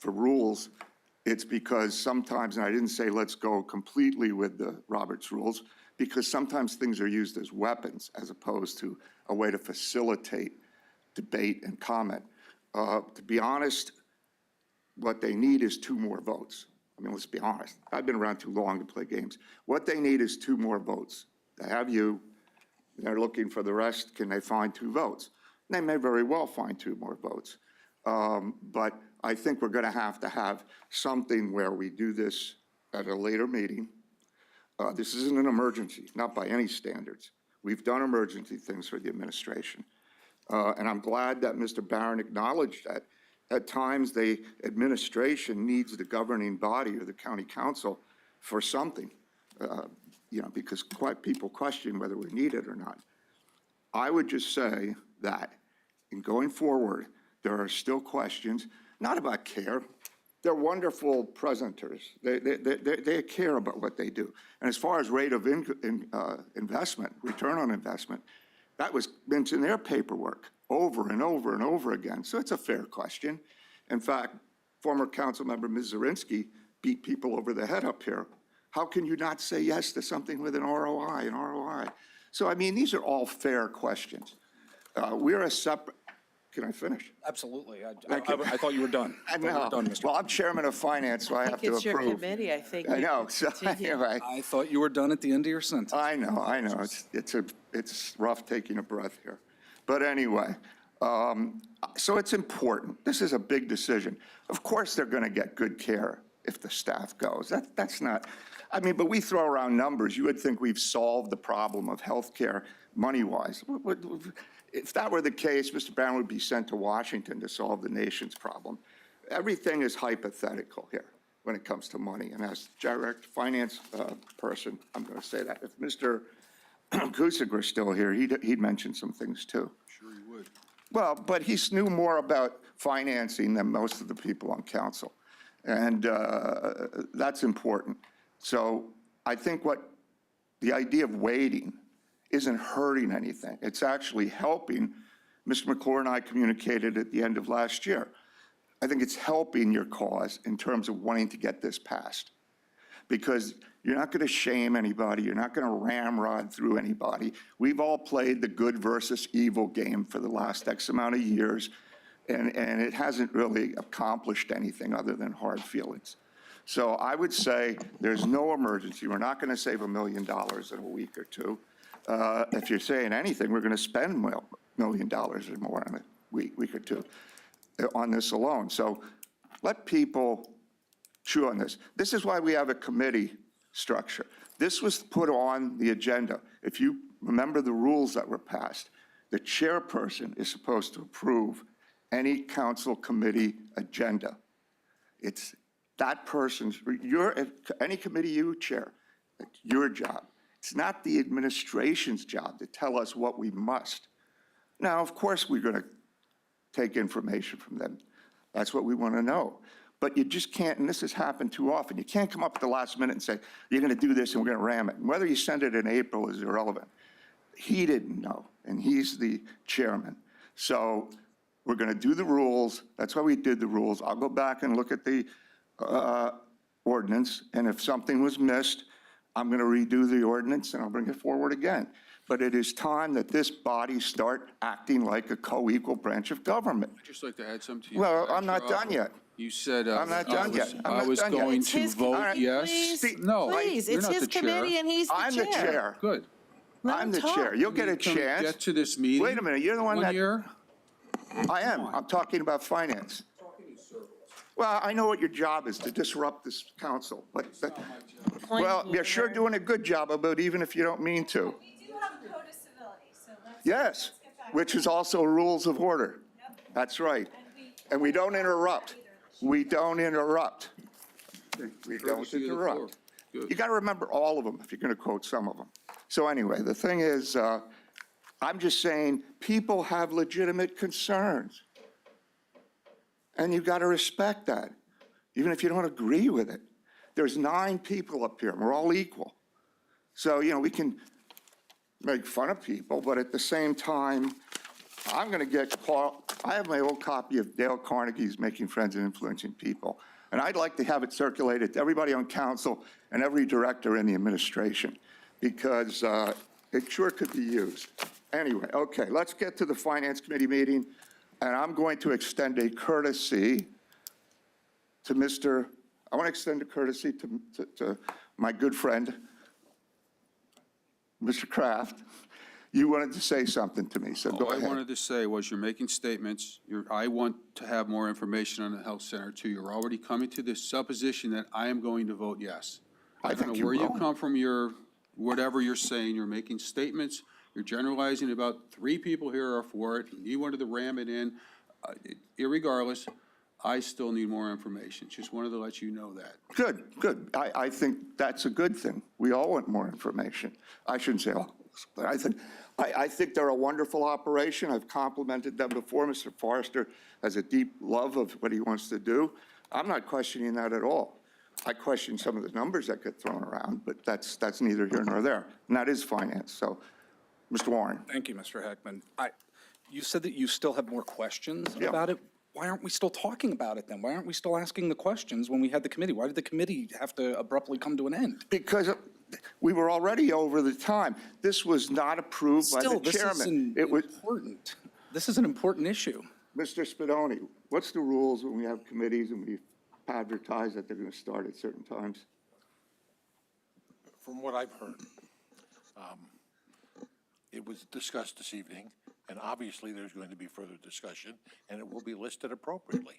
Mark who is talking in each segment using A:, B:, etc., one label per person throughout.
A: for rules, it's because sometimes, and I didn't say let's go completely with the Roberts rules, because sometimes things are used as weapons as opposed to a way to facilitate debate and comment. To be honest, what they need is 2 more votes. I mean, let's be honest. I've been around too long to play games. What they need is 2 more votes. They have you. They're looking for the rest. Can they find 2 votes? They may very well find 2 more votes. But I think we're going to have something where we do this at a later meeting. This isn't an emergency, not by any standards. We've done emergency things for the administration. And I'm glad that Mr. Barron acknowledged that at times the administration needs the governing body or the county council for something, because people question whether we need it or not. I would just say that in going forward, there are still questions, not about care. They're wonderful presenters. They care about what they do. And as far as rate of investment, return on investment, that was mentioned in their paperwork over and over and over again. So it's a fair question. In fact, former council member Ms. Zirinsky beat people over the head up here. How can you not say yes to something with an ROI? So, I mean, these are all fair questions. We're a separate, can I finish?
B: Absolutely. I thought you were done.
A: Well, I'm chairman of finance, so I have to approve.
C: It's your committee, I think.
A: I know, so anyway.
B: I thought you were done at the end of your sentence.
A: I know. It's rough taking a breath here. But anyway, so it's important. This is a big decision. Of course they're going to get good care if the staff goes. That's not, I mean, but we throw around numbers. You would think we've solved the problem of health care money-wise. If that were the case, Mr. Brown would be sent to Washington to solve the nation's problem. Everything is hypothetical here when it comes to money. And as direct finance person, I'm going to say that. If Mr. Cusick were still here, he'd mention some things too.
B: Sure you would.
A: Well, but he knew more about financing than most of the people on council. And that's important. So I think the idea of waiting isn't hurting anything. It's actually helping. Mr. McClure and I communicated at the end of last year. I think it's helping your cause in terms of wanting to get this passed. Because you're not going to shame anybody. You're not going to ramrod through anybody. We've all played the good versus evil game for the last X amount of years, and it hasn't really accomplished anything other than hard feelings. So I would say there's no emergency. We're not going to save $1 million in a week or two. If you're saying anything, we're going to spend $1 million or more in a week or two on this alone. So let people chew on this. This is why we have a committee structure. This was put on the agenda. If you remember the rules that were passed, the chairperson is supposed to approve any council committee agenda. It's that person's, any committee you chair, it's your job. It's not the administration's job to tell us what we must. Now, of course, we're going to take information from them. That's what we want to know. But you just can't, and this has happened too often, you can't come up at the last minute and say, you're going to do this and we're going to ram it. And whether you send it in April is irrelevant. He didn't know, and he's the chairman. So we're going to do the rules. That's why we did the rules. I'll go back and look at the ordinance, and if something was missed, I'm going to redo the ordinance and I'll bring it forward again. But it is time that this body start acting like a co-equal branch of government.
D: I'd just like to add something to you.
A: Well, I'm not done yet.
D: You said
A: I'm not done yet.
D: I was going to vote yes.
C: No, please, it's his committee and he's the chair.
A: I'm the chair.
D: Good.
A: I'm the chair. You'll get a chance.
D: Get to this meeting.
A: Wait a minute, you're the one that.
D: Year?
A: I am. I'm talking about finance. Well, I know what your job is, to disrupt this council, but, well, you're sure doing a good job of it, even if you don't mean to.
E: We do have a code of civility, so let's.
A: Yes, which is also rules of order.
E: Yep.
A: That's right. And we don't interrupt. We don't interrupt. We don't interrupt. You got to remember all of them if you're going to quote some of them. So anyway, the thing is, I'm just saying people have legitimate concerns. And you've got to respect that, even if you don't agree with it. There's 9 people up here, and we're all equal. So, we can make fun of people, but at the same time, I'm going to get Paul, I have my old copy of Dale Carnegie's Making Friends and Influencing People, and I'd like to have it circulated to everybody on council and every director in the administration, because it sure could be used. Anyway, okay, let's get to the Finance Committee meeting, and I'm going to extend a courtesy to I want to extend a courtesy to my good friend, Mr. Kraft. You wanted to say something to me, so go
D: All I
A: ahead.
D: wanted to say was you're making statements. I want to have more information on the health center too. You're already coming to the supposition that I am going to vote yes.
A: I
D: don't
A: think
D: know
A: you
D: where you
A: will.
D: come from, whatever you're saying, you're making statements, you're generalizing about 3 people here are for it, you wanted to ram it in. Irregardless, I still need more information. Just wanted to let you know that.
A: Good, good. I think that's a good thing. We all want more information. I shouldn't say all, but I think they're a wonderful operation. I've complimented them before. Mr. Forrester has a deep love of what he wants to do. I'm not questioning that at all. I question some of the numbers that get thrown around, but that's neither here nor there. And that is finance. So, Mr. Warren.
B: Thank you, Mr. Heckman. You said that you still have more questions
A: Yeah.
B: about it. Why aren't we still talking about it then? Why aren't we still asking the questions when we had the committee? Why did the committee have to abruptly come to an end?
A: Because we were already over the time. This was not approved by
B: Still,
A: the
B: this is
A: chairman. It was,
B: important. This is an important issue.
A: Mr. Spadoni, what's the rules when we have committees and we advertise that they're going to start at certain times?
F: From what I've heard, it was discussed this evening, and obviously there's going to be further discussion, and it will be listed appropriately.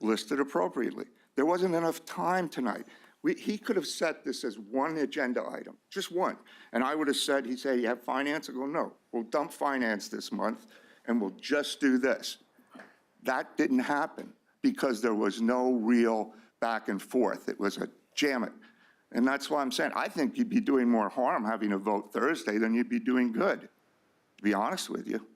A: Listed appropriately. There wasn't enough time tonight. He could have set this as one agenda item, just one. And I would have said, he'd say, you have finance? I go, no, we'll dump finance this month, and we'll just do this. That didn't happen because there was no real back and forth. It was a jam it. And that's why I'm saying, I think you'd be doing more harm having a vote Thursday than you'd be doing good, to be honest with you.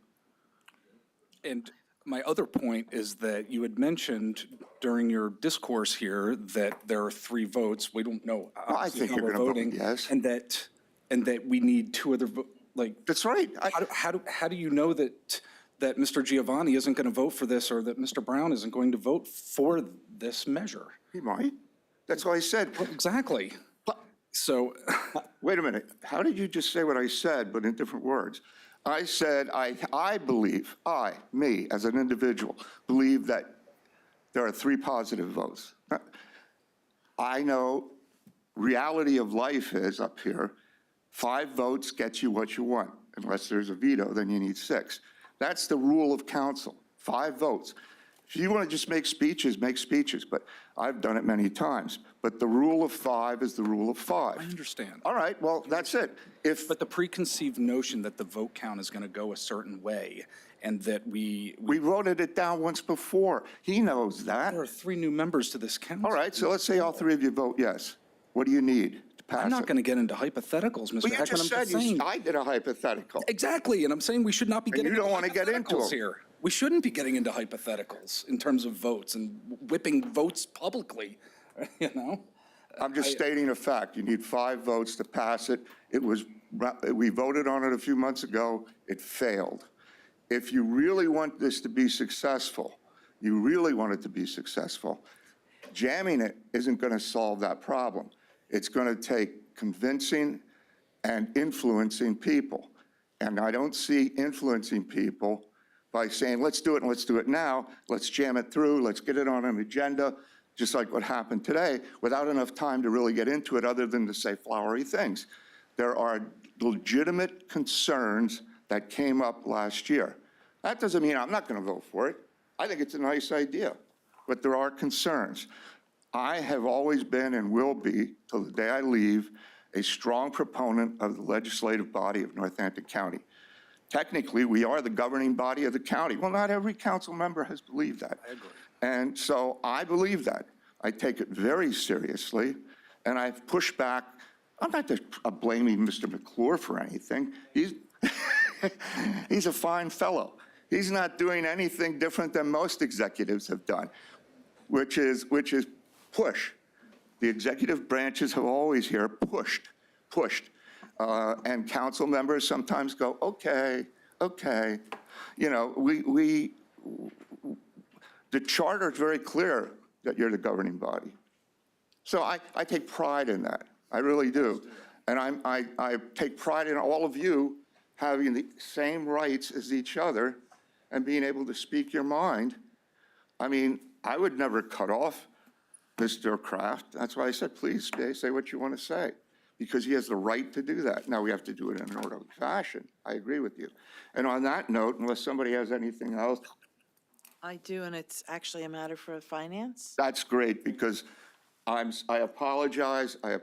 B: And my other point is that you had mentioned during your discourse here that there are 3 votes. We don't know
A: Well, I
B: obviously
A: think
B: how
A: you're
B: we're
A: gonna vote
B: voting,
A: yes.
B: and that we need 2 other
A: That's right.
B: how do you know that Mr. Giovanni isn't going to vote for this, or that Mr. Brown isn't going to vote for this measure?
A: He might. That's why I said,
B: Exactly. So,
A: wait a minute, how did you just say what I said, but in different words? I said, I believe, me, as an individual, believe that there are 3 positive votes. I know reality of life is up here, 5 votes gets you what you want. Unless there's a veto, then you need 6. That's the rule of council, 5 votes. If you want to just make speeches, but I've done it many times. But the rule of 5 is the rule of 5.
B: I understand.
A: All right, well, that's it.
B: But the preconceived notion that the vote count is going to go a certain way, and that we
A: voted it down once before. He knows that.
B: there are 3 new members to this council.
A: All right, so let's say all 3 of you vote yes. What do you need to pass it?
B: I'm not going to get into hypotheticals, Mr.
A: Well, you
B: Heckman.
A: just
B: I'm
A: said,
B: just saying.
A: I did a hypothetical.
B: Exactly, and I'm saying we should not be
A: And
B: getting
A: you don't
B: into
A: wanna get into
B: hypotheticals
A: them.
B: here. We shouldn't be getting into hypotheticals in terms of votes and whipping votes publicly, you know?
A: I'm just stating a fact. You need 5 votes to pass it. We voted on it a few months ago. It failed. If you really want this to be successful, jamming it isn't going to solve that problem. It's going to take convincing and influencing people. And I don't see influencing people by saying, let's do it and let's do it now. Let's jam it through. Let's get it on an agenda, just like what happened today, without enough time to really get into it other than to say flowery things. There are legitimate concerns that came up last year. That doesn't mean I'm not going to vote for it. I think it's a nice idea, but there are concerns. I have always been and will be, till the day I leave, a strong proponent of the legislative body of Northampton County. Technically, we are the governing body of the county. Well, not every council member has believed that. I agree. And so I believe that. I take it very seriously, and I've pushed back. I'm not just blaming Mr. McClure for anything. He's a fine fellow. He's not doing anything different than most executives have done, which is push. The executive branches have always here pushed. And council members sometimes go, okay, okay, you know, the charter is very clear that you're the governing body. So I take pride in that. I really do. And I take pride in all of you having the same rights as each other and being able to speak your mind. I mean, I would never cut off Mr. Kraft. That's why I said, please say what you want to say, because he has the right to do that. Now, we have to do it in an orderly fashion. I agree with you. And on that note, unless somebody has anything else,
C: I do, and it's actually a matter for finance.
A: that's great, because I apologize if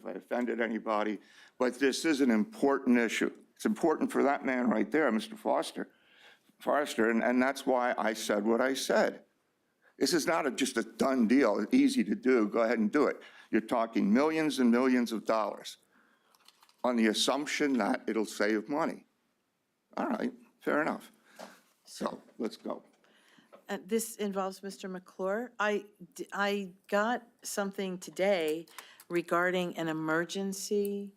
A: I offended anybody, but this is an important issue. It's important for that man right there, Mr. Forrester, and that's why I said what I said. This is not just a done deal, it's easy to do, go ahead and do it. You're talking millions and millions of dollars on the assumption that it'll save money. All right, fair enough. So, let's go.
C: This involves Mr. McClure. I got something today regarding an emergency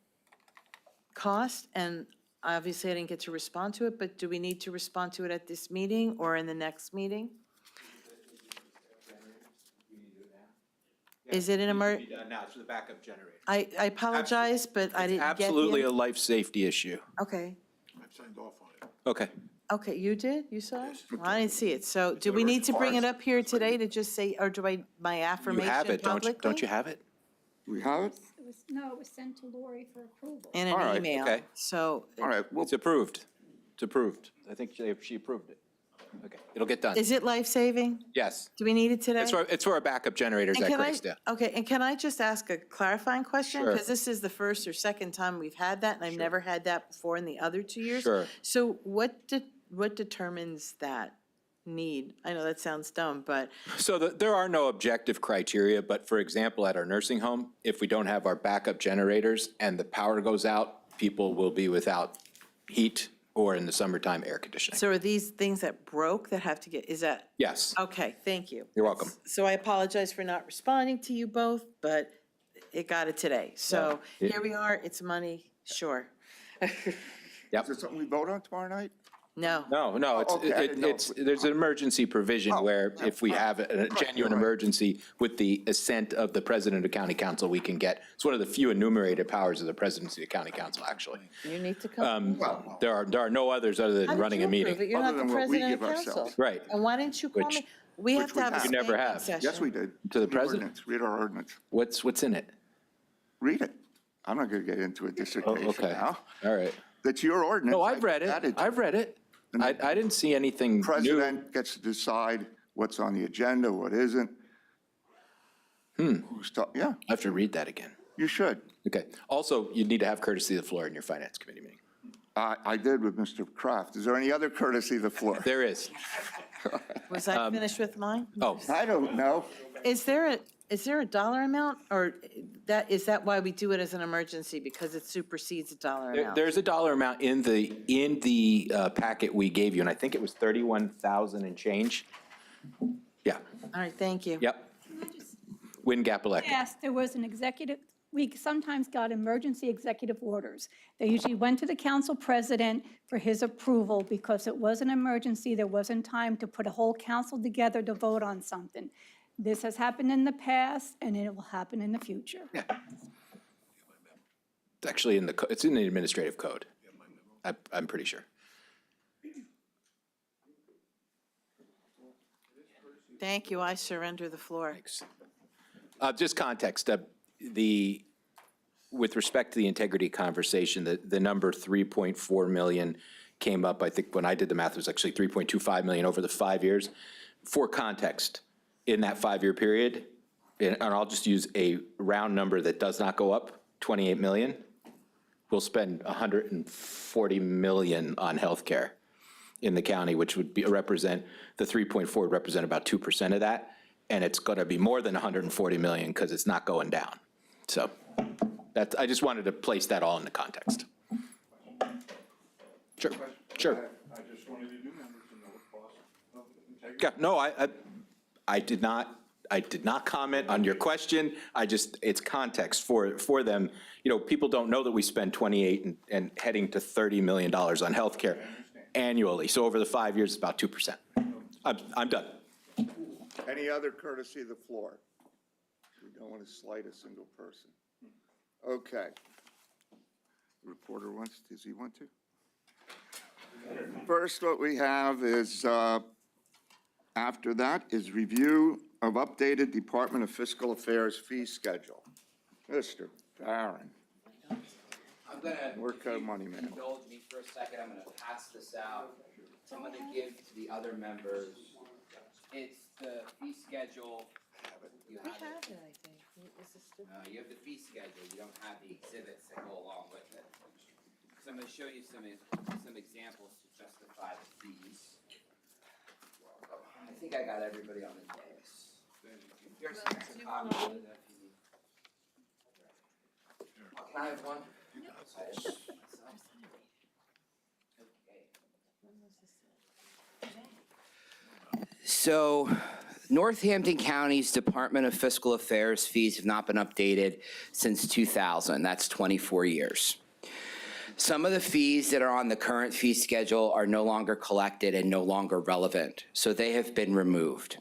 C: cost, and obviously I didn't get to respond to it, but do we need to respond to it at this meeting or in the next meeting? Is it an
G: Now, it's for the backup generator.
C: I apologize, but I didn't get the.
G: Absolutely a life safety issue.
C: Okay,
F: I've signed off on it.
G: Okay.
C: okay, you did? You saw it? Well, I didn't see it. So do we need to bring it up here today to just say, or do I, my
G: You
C: affirmation
G: have it,
C: publicly?
G: don't you have it?
A: We have it?
E: It was sent to Lori for approval.
C: In
A: All
C: an
A: right,
C: email.
G: okay.
C: So
A: All right, well,
G: It's approved. It's approved. I think she approved it. Okay, it'll get done.
C: is it life-saving?
G: Yes.
C: Do we need it today?
G: It's for our backup generators
C: And
G: at
C: can I-
G: Grace, yeah.
C: Okay, and can I just ask a clarifying question?
G: Sure.
C: Because this is the first or second time we've had that, and I've never had that before in the other 2 years.
G: Sure.
C: So what determines that need? I know that sounds dumb, but,
G: So there are no objective criteria, but for example, at our nursing home, if we don't have our backup generators and the power goes out, people will be without heat or in the summertime, air conditioning.
C: so are these things that broke that have to get, is that?
G: Yes,
C: Okay, thank you.
G: you're welcome.
C: So I apologize for not responding to you both, but it got it today. So
G: Yeah.
C: here we are, it's money, sure.
A: is it something we vote on tomorrow night?
C: No.
G: No,
A: okay, I didn't know.
G: there's an emergency provision where if we have a genuine emergency with the assent of the president of county council, we can get, it's one of the few enumerated powers of the presidency of county council, actually.
C: You need to come.
G: There are no others other
C: How
G: than
C: did
G: running
C: you
G: a
C: approve it?
G: meeting.
C: You're not
A: Other
C: the
A: than what we
C: president of
A: give
C: council.
A: ourselves.
G: Right.
C: And why didn't you call
G: Which-
C: me? We have
A: which
C: to
A: we
C: have a
A: have.
G: You never
C: standing
G: have.
C: session.
A: Yes, we did.
G: To the
A: Read
G: president?
A: ordinance. Read our ordinance.
G: What's in it?
A: Read it. I'm not going to get into a dissertation
G: Okay,
A: now.
G: all right.
A: That's your ordinance.
G: No, I've read it.
A: Added to
G: I've read it. I didn't see anything new.
A: President gets to decide what's on the agenda, what isn't. Yeah,
G: I have to read that again.
A: you should.
G: Okay. Also, you need to have courtesy of the floor in your finance committee meeting.
A: I did with Mr. Kraft. Is there any other courtesy of the floor?
G: There is.
C: Was I finished with mine?
G: Oh,
A: I don't know.
C: Is there a dollar amount, or is that why we do it as an emergency, because it supersedes a dollar amount?
G: there's a dollar amount in the packet we gave you, and I think it was 31,000 and change. Yeah,
C: All right, thank you.
G: yep. Wind Gap Electric.
E: Yes, there was an executive, we sometimes got emergency executive orders. They usually went to the council president for his approval because it was an emergency. There wasn't time to put a whole council together to vote on something. This has happened in the past, and it will happen in the future.
G: Yeah. It's actually it's in the administrative code. I'm pretty sure.
C: Thank you, I surrender the floor.
G: Thanks. Just context, with respect to the integrity conversation, the number 3.4 million came up, I think when I did the math, it was actually 3.25 million over the 5 years. For context, in that 5-year period, and I'll just use a round number that does not go up, 28 million, we'll spend 140 million on healthcare in the county, which would represent, the 3.4 would represent about 2% of that. And it's going to be more than 140 million because it's not going down. So I just wanted to place that all into context. Sure, sure.
F: I just wanted the new members to know the cost of integrity.
G: Yeah, no, I did not, I did not comment on your question. It's context for them. You know, people don't know that we spend 28 and heading to $30 million on healthcare annually. So over the 5 years, it's about 2%. I'm done.
A: Any other courtesy of the floor? We don't want to slight a single person. Okay. Reporter does he want to? First, what we have is, after that, is review of updated Department of Fiscal Affairs fee schedule. Mr. Barron.
H: I'm gonna,
A: Work out money, man.
H: indulge me for a second, I'm gonna pass this out. I'm gonna give to the other members. It's the fee schedule. You
C: We
H: have
C: have
H: it.
C: it, I think. Is this the-
H: You have the fee schedule, you don't have the exhibits that go along with it. So I'm gonna show you some examples to justify the fees. I think I got everybody on the dais. Here's some copies of it if you need. Can I have one? Okay. So Northampton County's Department of Fiscal Affairs fees have not been updated since 2000. That's 24 years. Some of the fees that are on the current fee schedule are no longer collected and no longer relevant, so they have been removed.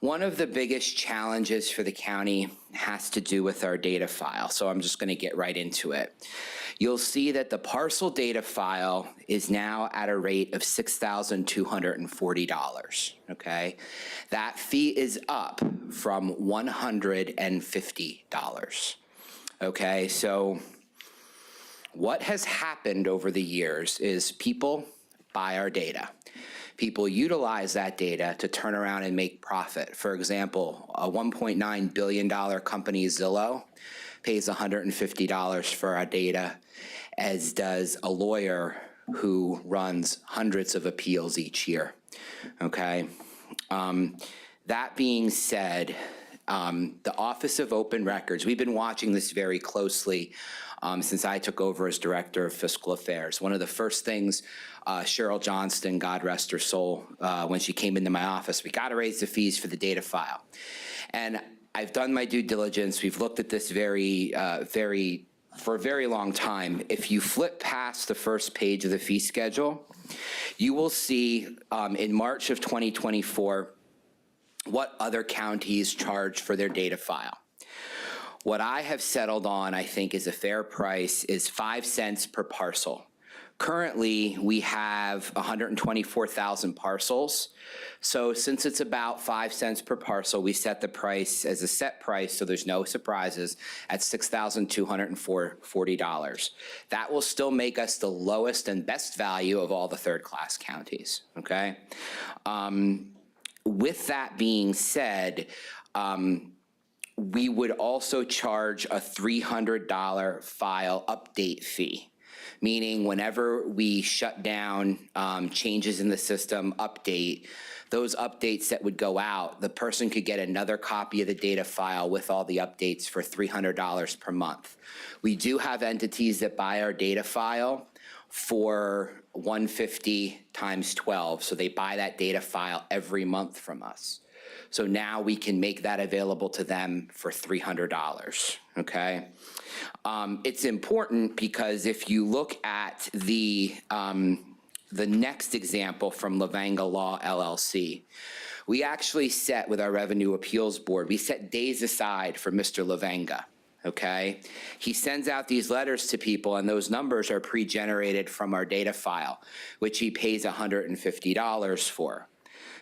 H: One of the biggest challenges for the county has to do with our data file, so I'm just going to get right into it. You'll see that the parcel data file is now at a rate of $6,240, okay? That fee is up from $150, okay? So what has happened over the years is people buy our data. People utilize that data to turn around and make profit. For example, a $1.9 billion company, Zillow, pays $150 for our data, as does a lawyer who runs hundreds of appeals each year, okay? That being said, the Office of Open Records, we've been watching this very closely since I took over as Director of Fiscal Affairs. One of the first things Cheryl Johnston, God rest her soul, when she came into my office, we got to raise the fees for the data file. And I've done my due diligence. We've looked at this for a very long time. If you flip past the first page of the fee schedule, you will see in March of 2024 what other counties charge for their data file. What I have settled on, I think, is a fair price, is 5 cents per parcel. Currently, we have 124,000 parcels. So since it's about 5 cents per parcel, we set the price as a set price, so there's no surprises, at $6,240. That will still make us the lowest and best value of all the third-class counties, okay? With that being said, we would also charge a $300 file update fee, meaning whenever we shut down, changes in the system, update, those updates that would go out, the person could get another copy of the data file with all the updates for $300 per month. We do have entities that buy our data file for $150 times 12, so they buy that data file every month from us. So now we can make that available to them for $300, okay? It's important because if you look at the next example from Lavanga Law LLC, we actually set with our Revenue Appeals Board, we set days aside for Mr. Lavanga, okay? He sends out these letters to people and those numbers are pre-generated from our data file, which he pays $150 for.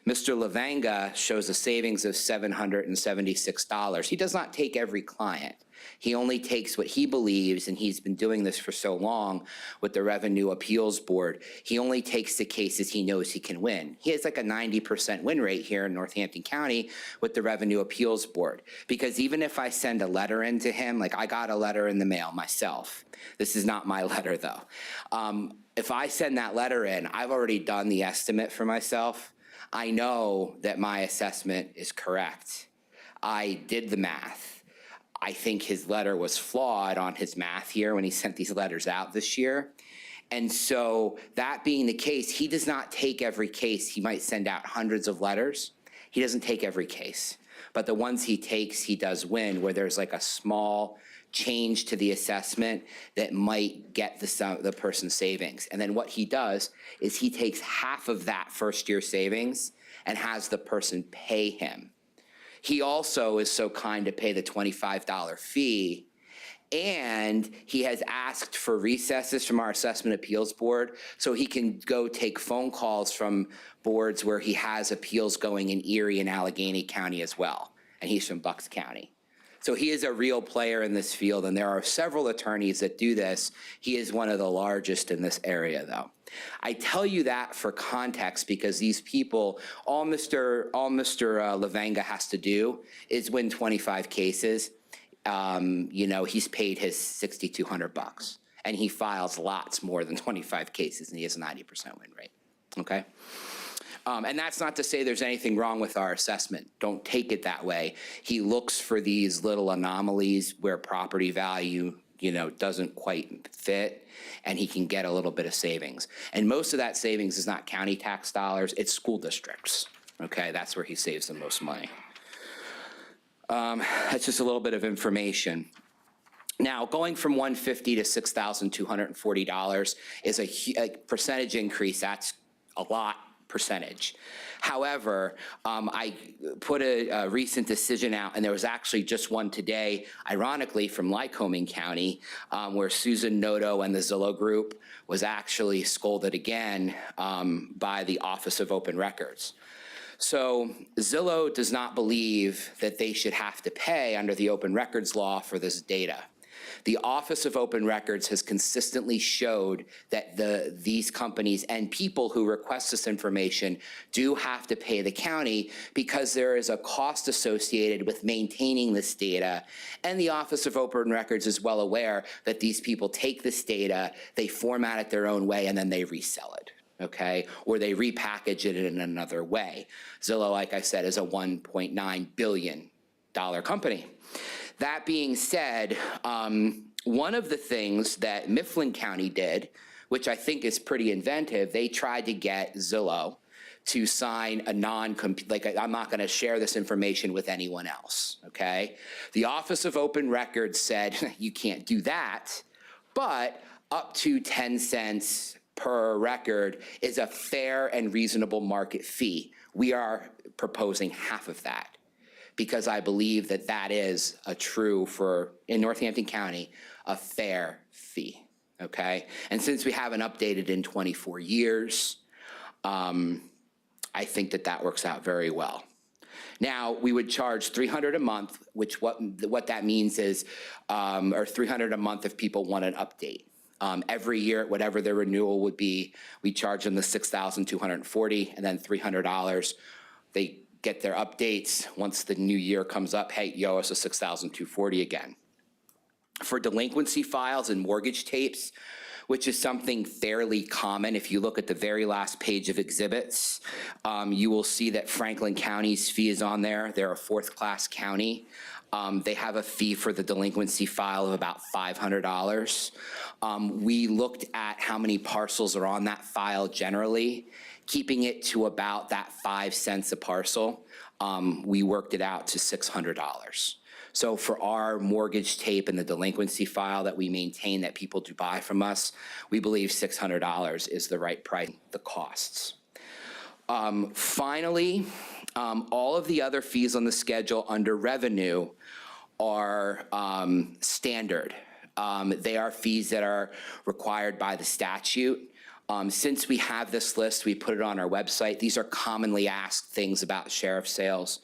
H: Mr. Lavanga shows a savings of $776. He does not take every client. He only takes what he believes, and he's been doing this for so long with the Revenue Appeals Board, he only takes the cases he knows he can win. He has like a 90% win rate here in Northampton County with the Revenue Appeals Board. Because even if I send a letter in to him, like I got a letter in the mail myself. This is not my letter though. If I send that letter in, I've already done the estimate for myself. I know that my assessment is correct. I did the math. I think his letter was flawed on his math here when he sent these letters out this year. And so that being the case, he does not take every case. He might send out hundreds of letters. He doesn't take every case. But the ones he takes, he does win, where there's like a small change to the assessment that might get the person's savings. And then what he does is he takes half of that first year savings and has the person pay him. He also is so kind to pay the $25 fee, and he has asked for recesses from our assessment appeals board so he can go take phone calls from boards where he has appeals going in Erie and Allegheny County as well. And he's from Bucks County. So he is a real player in this field, and there are several attorneys that do this. He is one of the largest in this area, though. I tell you that for context because these people, all Mr. Levenga has to do is win 25 cases. He's paid his $6,200, and he files lots more than 25 cases, and he has a 90% win rate. Okay. And that's not to say there's anything wrong with our assessment. Don't take it that way. He looks for these little anomalies where property value, doesn't quite fit, and he can get a little bit of savings. And most of that savings is not county tax dollars, it's school districts. Okay, that's where he saves the most money. That's just a little bit of information. Now, going from $150 to $6,240 is a percentage increase. That's a lot percentage. However, I put a recent decision out, and there was actually just one today, ironically, from Lycoming County, where Susan Noto and the Zillow Group was actually scolded again by the Office of Open Records. So Zillow does not believe that they should have to pay under the open records law for this data. The Office of Open Records has consistently showed that these companies and people who request this information do have to pay the county because there is a cost associated with maintaining this data. And the Office of Open Records is well aware that these people take this data, they format it their own way, and then they resell it. Okay, or they repackage it in another way. Zillow, like I said, is a $1.9 billion company. That being said, one of the things that Mifflin County did, which I think is pretty inventive, they tried to get Zillow to sign a I'm not going to share this information with anyone else, okay? The Office of Open Records said, you can't do that, but up to 10 cents per record is a fair and reasonable market fee. We are proposing half of that because I believe that that is a true in Northampton County, a fair fee, okay? And since we haven't updated in 24 years, I think that works out very well. Now, we would charge $300 a month, which what that means is, or $300 a month if people want an update. Every year, whatever their renewal would be, we charge them the $6,240 and then $300. They get their updates. Once the new year comes up, hey, you owe us a $6,240 again. For delinquency files and mortgage tapes, which is something fairly common, if you look at the very last page of exhibits, you will see that Franklin County's fee is on there. They're a fourth-class county. They have a fee for the delinquency file of about $500. We looked at how many parcels are on that file generally, keeping it to about that 5 cents a parcel. We worked it out to $600. So for our mortgage tape and the delinquency file that we maintain that people do buy from us, we believe $600 is the right price, the costs. Finally, all of the other fees on the schedule under revenue are standard. They are fees that are required by the statute. Since we have this list, we put it on our website. These are commonly asked things about sheriff sales.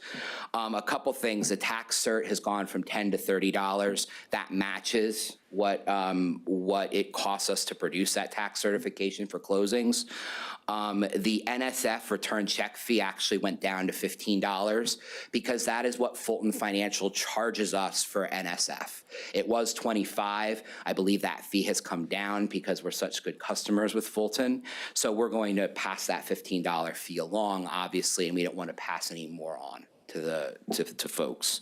H: A couple things, the tax cert has gone from $10 to $30. That matches what it costs us to produce that tax certification for closings. The NSF return check fee actually went down to $15 because that is what Fulton Financial charges us for NSF. It was $25. I believe that fee has come down because we're such good customers with Fulton. So we're going to pass that $15 fee along, obviously, and we don't want to pass any more on to folks.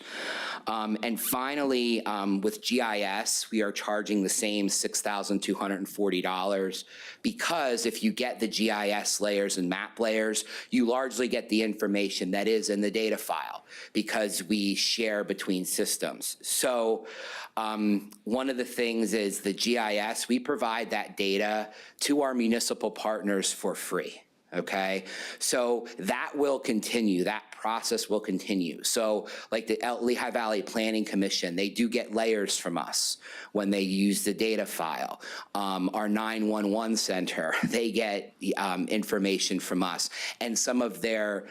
H: And finally, with GIS, we are charging the same $6,240 because if you get the GIS layers and map layers, you largely get the information that is in the data file because we share between systems. So one of the things is the GIS, we provide that data to our municipal partners for free. Okay, so that will continue, that process will continue. So like the Lehigh Valley Planning Commission, they do get layers from us when they use the data file. Our 911 center, they get information from us. And some of their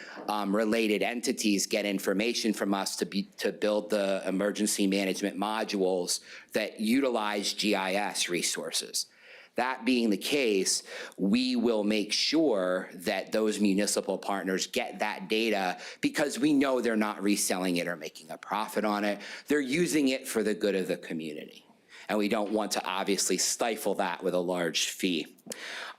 H: related entities get information from us to build the emergency management modules that utilize GIS resources. That being the case, we will make sure that those municipal partners get that data because we know they're not reselling it or making a profit on it. They're using it for the good of the community. And we don't want to obviously stifle that with a large fee.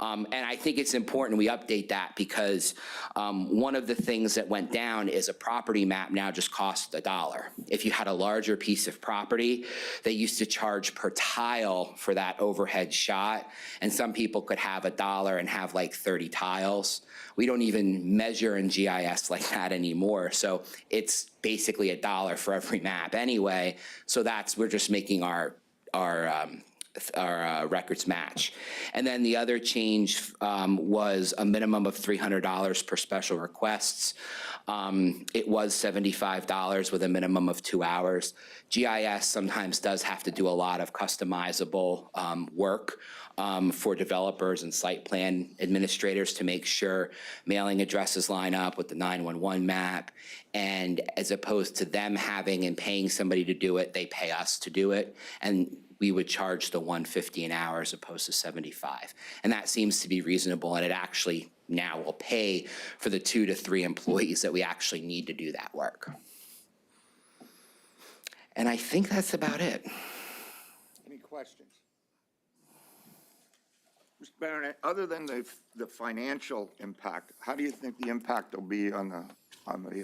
H: And I think it's important we update that because one of the things that went down is a property map now just costs $1. If you had a larger piece of property, they used to charge per tile for that overhead shot. And some people could have $1 and have like 30 tiles. We don't even measure in GIS like that anymore. So it's basically $1 for every map anyway. So we're just making our records match. And then the other change was a minimum of $300 per special requests. It was $75 with a minimum of 2 hours. GIS sometimes does have to do a lot of customizable work for developers and site plan administrators to make sure mailing addresses line up with the 911 map. And as opposed to them having and paying somebody to do it, they pay us to do it. And we would charge the $150 an hour as opposed to $75. And that seems to be reasonable, and it actually now will pay for the 2 to 3 employees that we actually need to do that work. And I think that's about it.
A: Any questions? Mr. Baronet, other than the financial impact, how do you think the impact will be on the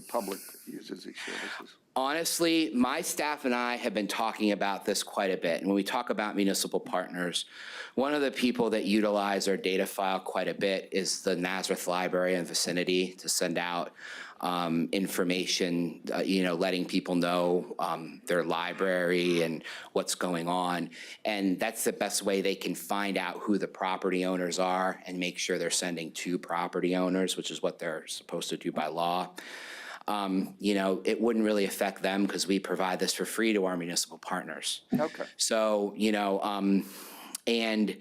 A: public that uses these services?
H: Honestly, my staff and I have been talking about this quite a bit. And when we talk about municipal partners, one of the people that utilize our data file quite a bit is the Nazareth Library and vicinity to send out information, letting people know their library and what's going on. And that's the best way they can find out who the property owners are and make sure they're sending to property owners, which is what they're supposed to do by law. It wouldn't really affect them because we provide this for free to our municipal partners.
A: Okay.
H: So, and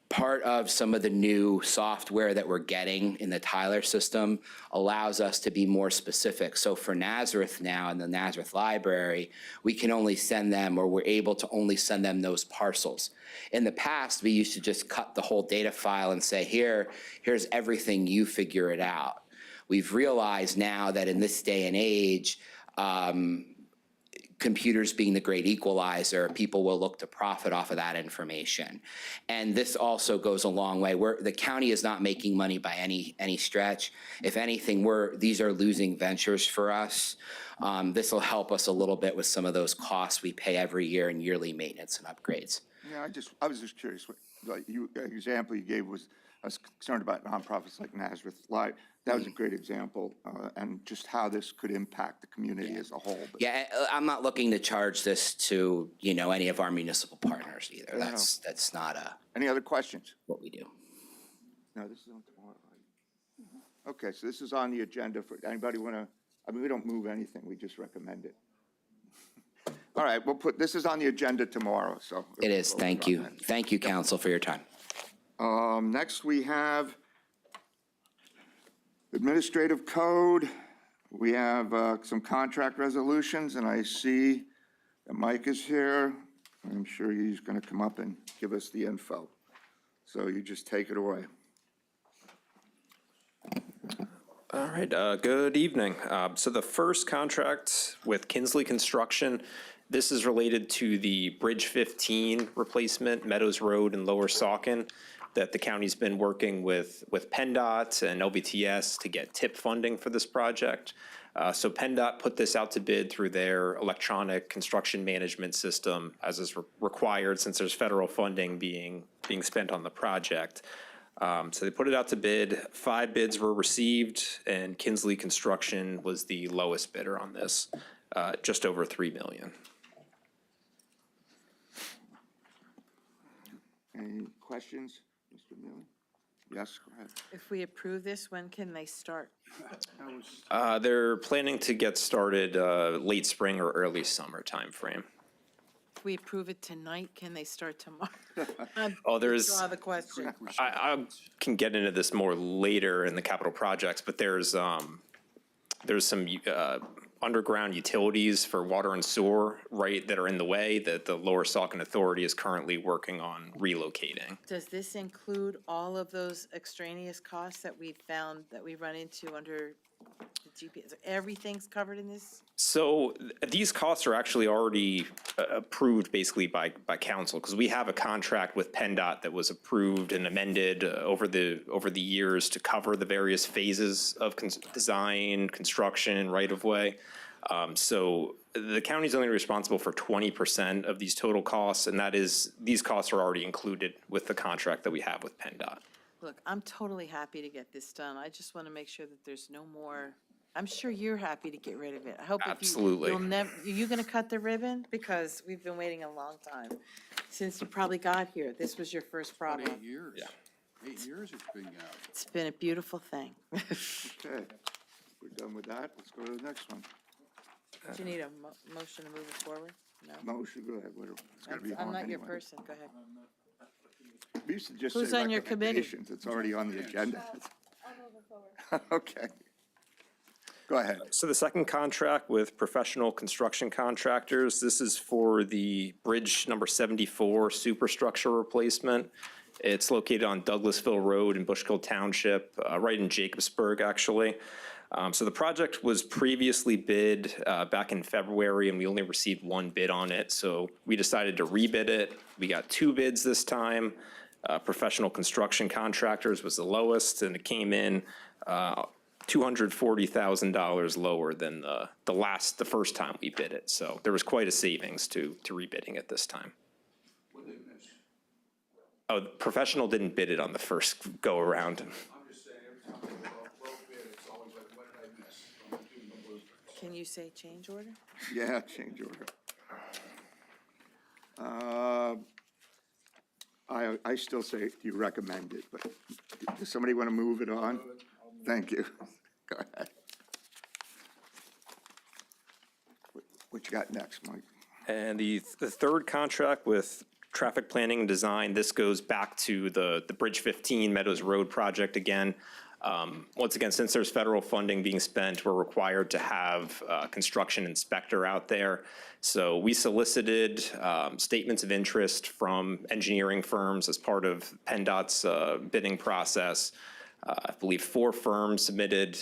H: part of some of the new software that we're getting in the Tyler system allows us to be more specific. So for Nazareth now in the Nazareth Library, we can only send them, or we're able to only send them those parcels. In the past, we used to just cut the whole data file and say, here's everything, you figure it out. We've realized now that in this day and age, computers being the great equalizer, people will look to profit off of that information. And this also goes a long way. The county is not making money by any stretch. If anything, these are losing ventures for us. This will help us a little bit with some of those costs we pay every year in yearly maintenance and upgrades.
A: Yeah, I was just curious. Example you gave was, I was concerned about nonprofits like Nazareth Live. That was a great example, and just how this could impact the community as a whole. But
H: Yeah, I'm not looking to charge this to, any of our municipal partners either.
A: No.
H: That's not
A: any other questions?
H: what we do.
A: No, this is on tomorrow. Right? Okay, so this is on the agenda for, anybody want to, we don't move anything, we just recommend it. All right, this is on the agenda tomorrow, so.
H: It is, thank you. Thank you, council, for your time.
A: Next, we have administrative code. We have some contract resolutions, and I see that Mike is here. I'm sure he's going to come up and give us the info. So you just take it away.
I: All right, good evening. So the first contract with Kinsley Construction, this is related to the Bridge 15 replacement, Meadows Road and Lower Saucon, that the county's been working with PennDOT and LVTS to get TIP funding for this project. So PennDOT put this out to bid through their electronic construction management system, as is required since there's federal funding being spent on the project. So they put it out to bid. 5 bids were received, and Kinsley Construction was the lowest bidder on this, just over $3 million.
A: Any questions, Mr. Mealy? Yes, go ahead.
C: If we approve this, when can they start?
I: They're planning to get started late spring or early summer timeframe.
C: If we approve it tonight, can they start tomorrow?
I: Oh, there's-
C: Withdraw the question.
I: I can get into this more later in the capital projects, but there's some underground utilities for water and sewer, right, that are in the way that the Lower Saucon Authority is currently working on relocating.
C: Does this include all of those extraneous costs that we found, that we run into under the GPS? Everything's covered in this?
I: So these costs are actually already approved basically by council, because we have a contract with PennDOT that was approved and amended over the years to cover the various phases of design, construction, right-of-way. So the county's only responsible for 20% of these total costs, and these costs are already included with the contract that we have with PennDOT.
C: Look, I'm totally happy to get this done. I just want to make sure that there's no more, I'm sure you're happy to get rid of it. I hope if you.
I: Absolutely.
C: You'll never, are you going to cut the ribbon? Because we've been waiting a long time, since you probably got here. This was your first
D: About
C: problem.
D: 8 years.
I: Yeah.
D: 8 years it's been out.
C: It's been a beautiful thing.
A: Okay, we're done with that. Let's go to the next one.
C: Do you need a motion to move it forward? No?
A: Motion, go ahead. It's gonna be
C: I'm
A: on
C: not your
A: anyway.
C: person. Go ahead.
A: We used to just
C: Who's
A: say
C: on your committee?
A: recommendations. It's already on the agenda. Okay. Go ahead.
I: So the second contract with Professional Construction Contractors, this is for the Bridge number 74 superstructure replacement. It's located on Douglasville Road in Bushkill Township, right in Jacobsburg, actually. So the project was previously bid back in February, and we only received 1 bid on it. So we decided to rebid it. We got 2 bids this time. Professional Construction Contractors was the lowest, and it came in $240,000 lower than the first time we bid it. So there was quite a savings to rebidding it this time. Oh, Professional didn't bid it on the first go around.
C: Can you say change order?
A: Yeah, change order. I still say you recommend it, but does somebody want to move it on? Thank you. Go ahead. What you got next, Mike?
I: And the third contract with Traffic Planning and Design, this goes back to the Bridge 15 Meadows Road project again. Once again, since there's federal funding being spent, we're required to have a construction inspector out there. So we solicited statements of interest from engineering firms as part of PennDOT's bidding process. I believe 4 firms submitted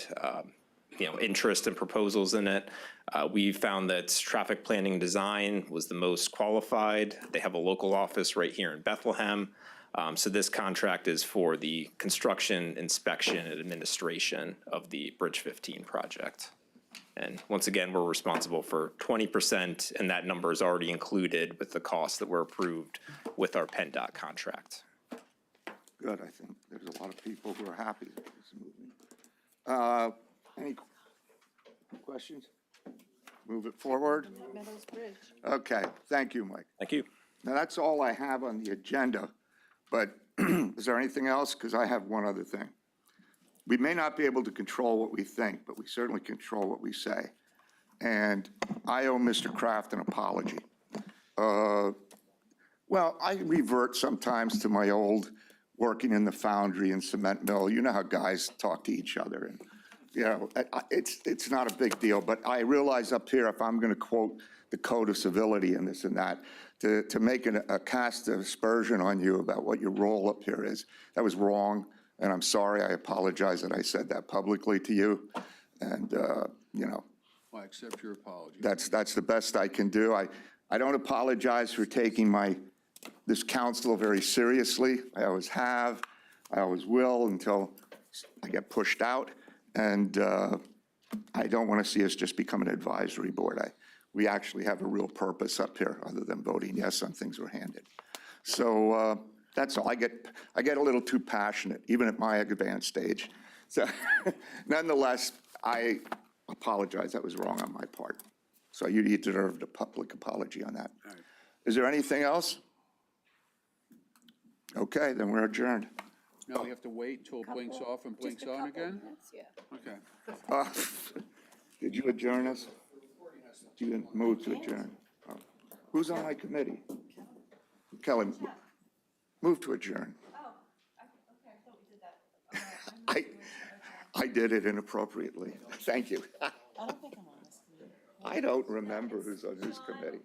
I: interest and proposals in it. We found that Traffic Planning and Design was the most qualified. They have a local office right here in Bethlehem. So this contract is for the construction, inspection, and administration of the Bridge 15 project. And once again, we're responsible for 20%, and that number is already included with the costs that were approved with our PennDOT contract.
A: Good, I think there's a lot of people who are happy with this movement. Any questions? Move it forward?
C: Meadows Bridge.
A: Okay, thank you, Mike.
I: Thank you.
A: Now, that's all I have on the agenda, but is there anything else? Because I have one other thing. We may not be able to control what we think, but we certainly control what we say. And I owe Mr. Kraft an apology. Well, I revert sometimes to my old working in the foundry and cement mill. You know how guys talk to each other, and it's not a big deal. But I realize up here, if I'm going to quote the code of civility and this and that, to make a cast aspersion on you about what your role up here is, that was wrong. And I'm sorry. I apologize that I said that publicly to you. And
D: Well, I accept your apology.
A: that's the best I can do. I don't apologize for taking this council very seriously. I always have. I always will until I get pushed out. And I don't want to see us just become an advisory board. We actually have a real purpose up here, other than voting yes on things we're handed. So that's all. I get a little too passionate, even at my advanced stage. So nonetheless, I apologize. That was wrong on my part. So you deserved a public apology on that. Is there anything else? Okay, then we're adjourned.
D: No, we have to wait until it blinks off and blinks on again? Okay.
A: Did you adjourn us? You didn't move to adjourn? Oh. Who's on my committee? Kelly, move to adjourn. I did it inappropriately. Thank you.
C: I don't think I'm on this committee.
A: I don't remember who's on whose committee.